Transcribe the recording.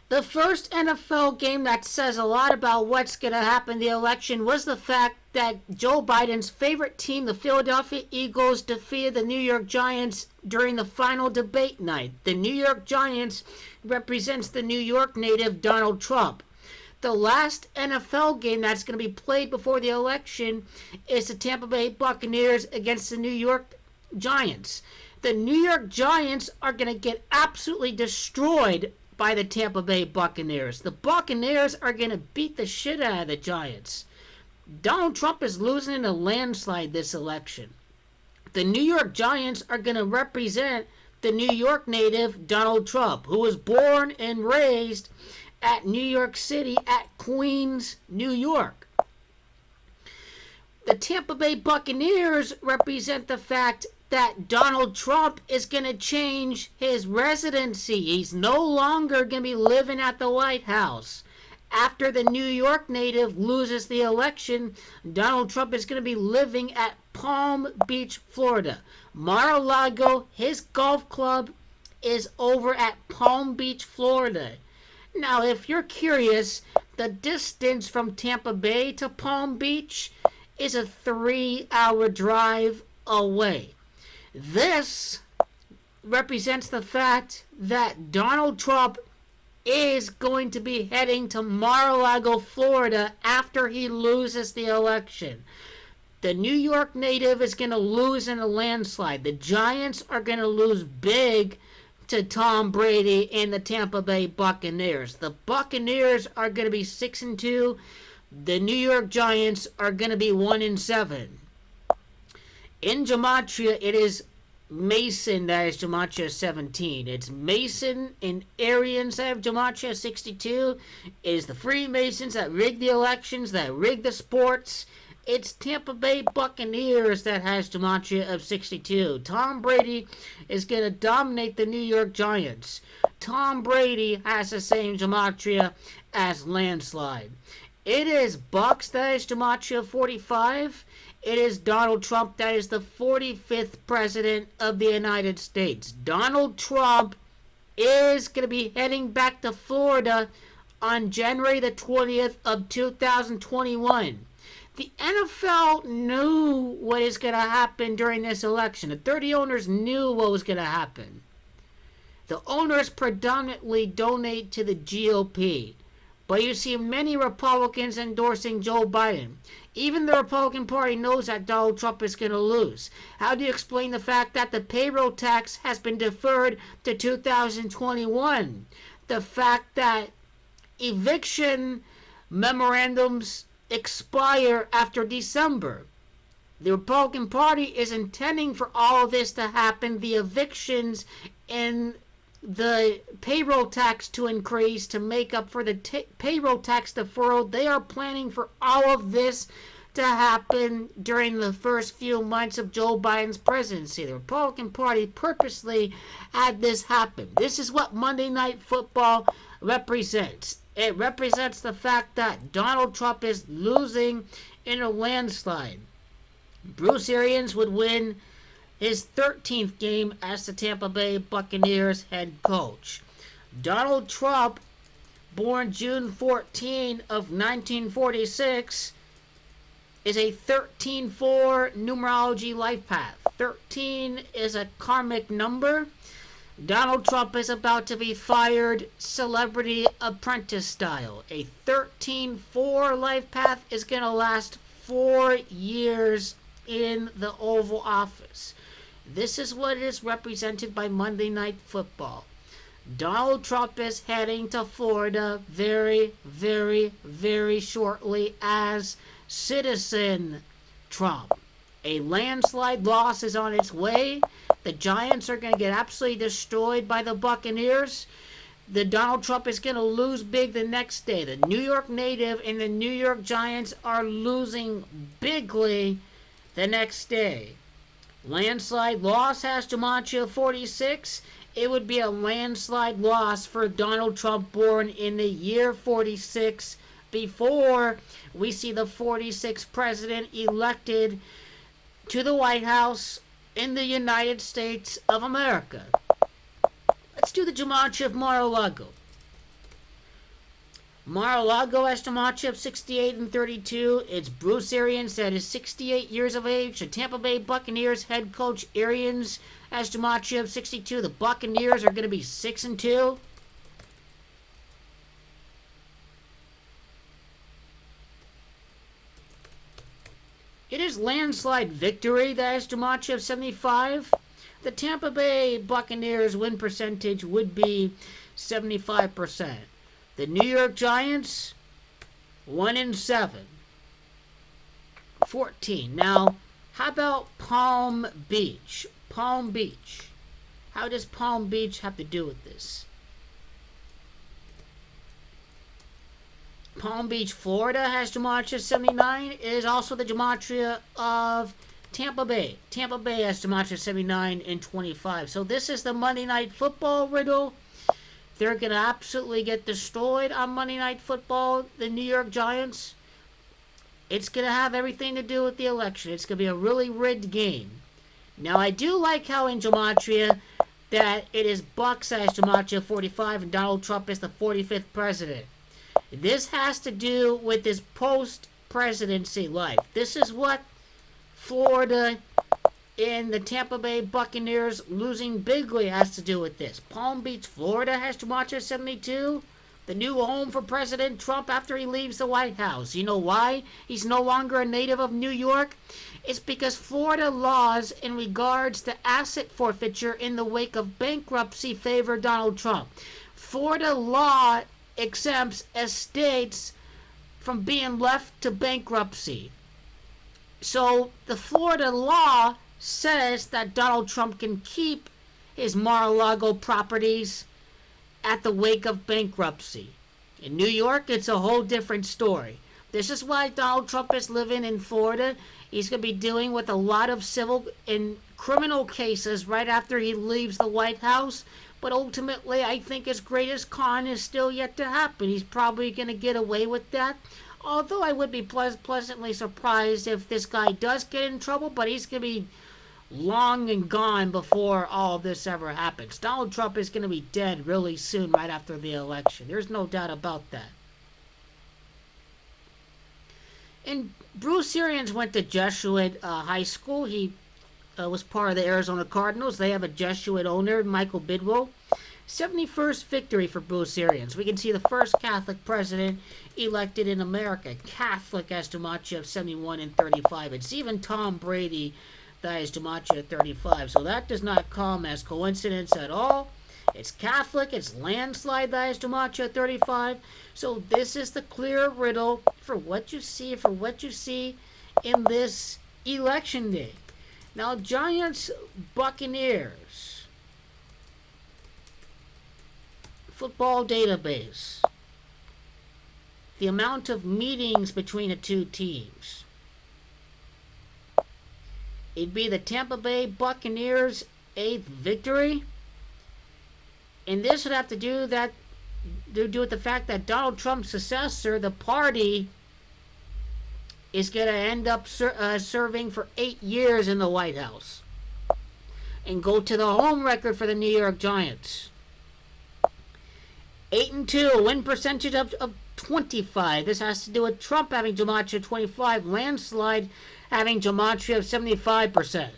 The first NFL game that says a lot about what's going to happen in the election was the fact that Joe Biden's favorite team, the Philadelphia Eagles, defeated the New York Giants during the final debate night. The New York Giants represents the New York native Donald Trump. The last NFL game that's going to be played before the election is the Tampa Bay Buccaneers against the New York Giants. The New York Giants are going to get absolutely destroyed by the Tampa Bay Buccaneers. The Buccaneers are going to beat the shit out of the Giants. Donald Trump is losing in a landslide this election. The New York Giants are going to represent the New York native Donald Trump, who was born and raised at New York City, at Queens, New York. The Tampa Bay Buccaneers represent the fact that Donald Trump is going to change his residency. He's no longer going to be living at the White House. After the New York native loses the election, Donald Trump is going to be living at Palm Beach, Florida. Mar-a-lago, his golf club, is over at Palm Beach, Florida. Now, if you're curious, the distance from Tampa Bay to Palm Beach is a 3-hour drive away. This represents the fact that Donald Trump is going to be heading to Mar-a-Lago, Florida after he loses the election. The New York native is going to lose in a landslide. The Giants are going to lose big to Tom Brady and the Tampa Bay Buccaneers. The Buccaneers are going to be 6-2. The New York Giants are going to be 1-7. In Gematria, it is Mason that is Gematria 17. It's Mason and Arians that have Gematria 62. It is the Freemasons that rig the elections, that rig the sports. It's Tampa Bay Buccaneers that has Gematria of 62. Tom Brady is going to dominate the New York Giants. Tom Brady has the same Gematria as Landslide. It is Bucs that is Gematria 45. It is Donald Trump that is the 45th president of the United States. Donald Trump is going to be heading back to Florida on January the 20th of 2021. The NFL knew what is going to happen during this election. The 30 owners knew what was going to happen. The owners predominantly donate to the GOP. But you see many Republicans endorsing Joe Biden. Even the Republican Party knows that Donald Trump is going to lose. How do you explain the fact that the payroll tax has been deferred to 2021? The fact that eviction memorandums expire after December. The Republican Party is intending for all of this to happen, the evictions and the payroll tax to increase to make up for the payroll tax deferral. They are planning for all of this to happen during the first few months of Joe Biden's presidency. The Republican Party purposely had this happen. This is what Monday Night Football represents. It represents the fact that Donald Trump is losing in a landslide. Bruce Arians would win his 13th game as the Tampa Bay Buccaneers head coach. Donald Trump, born June 14 of 1946, is a 13-4 numerology life path. 13 is a karmic number. Donald Trump is about to be fired Celebrity Apprentice style. A 13-4 life path is going to last 4 years in the Oval Office. This is what is represented by Monday Night Football. Donald Trump is heading to Florida very, very, very shortly as Citizen Trump. A landslide loss is on its way. The Giants are going to get absolutely destroyed by the Buccaneers. The Donald Trump is going to lose big the next day. The New York native and the New York Giants are losing bigly the next day. Landslide loss has Gematria 46. It would be a landslide loss for Donald Trump, born in the year 46, before we see the 46th president elected to the White House in the United States of America. Let's do the Gematria of Mar-a-Lago. Mar-a-lago has Dimachev 68-32. It's Bruce Arians that is 68 years of age. The Tampa Bay Buccaneers head coach Arians has Dimachev 62. The Buccaneers are going to be 6-2. It is landslide victory that has Dimachev 75. The Tampa Bay Buccaneers win percentage would be 75%. The New York Giants, 1-7. 14. Now, how about Palm Beach? Palm Beach. How does Palm Beach have to do with this? Palm Beach, Florida has gematria 79. It is also the gematria of Tampa Bay. Tampa Bay has gematria 79-25. So this is the Monday Night Football riddle. They're going to absolutely get destroyed on Monday Night Football, the New York Giants. It's going to have everything to do with the election. It's going to be a really rigged game. Now, I do like how in gematria that it is Bucs as gematria 45 and Donald Trump is the 45th president. This has to do with his post-presidency life. This is what Florida and the Tampa Bay Buccaneers losing bigly has to do with this. Palm Beach, Florida has gematria 72. The new home for President Trump after he leaves the White House. You know why he's no longer a native of New York? It's because Florida laws in regards to asset forfeiture in the wake of bankruptcy favor Donald Trump. Florida law exempts estates from being left to bankruptcy. So the Florida law says that Donald Trump can keep his Mar-a-Lago properties at the wake of bankruptcy. In New York, it's a whole different story. This is why Donald Trump is living in Florida. He's going to be dealing with a lot of civil and criminal cases right after he leaves the White House. But ultimately, I think his greatest con is still yet to happen. He's probably going to get away with that. Although I would be pleasantly surprised if this guy does get in trouble, but he's going to be long and gone before all of this ever happens. Donald Trump is going to be dead really soon right after the election. There's no doubt about that. And Bruce Arians went to Jesuit high school. He was part of the Arizona Cardinals. They have a Jesuit owner, Michael Bidwell. 71st victory for Bruce Arians. We can see the first Catholic president elected in America. Catholic as gematria 71-35. It's even Tom Brady that is gematria 35. So that does not come as coincidence at all. It's Catholic. It's landslide that is gematria 35. So this is the clear riddle for what you see in this election day. Now, Giants, Buccaneers. Football database. The amount of meetings between the two teams. It'd be the Tampa Bay Buccaneers' 8th victory. And this would have to do with the fact that Donald Trump's successor, the party, is going to end up serving for 8 years in the White House. And go to the home record for the New York Giants. 8-2, win percentage of 25. This has to do with Trump having gematria 25, landslide having gematria of 75%.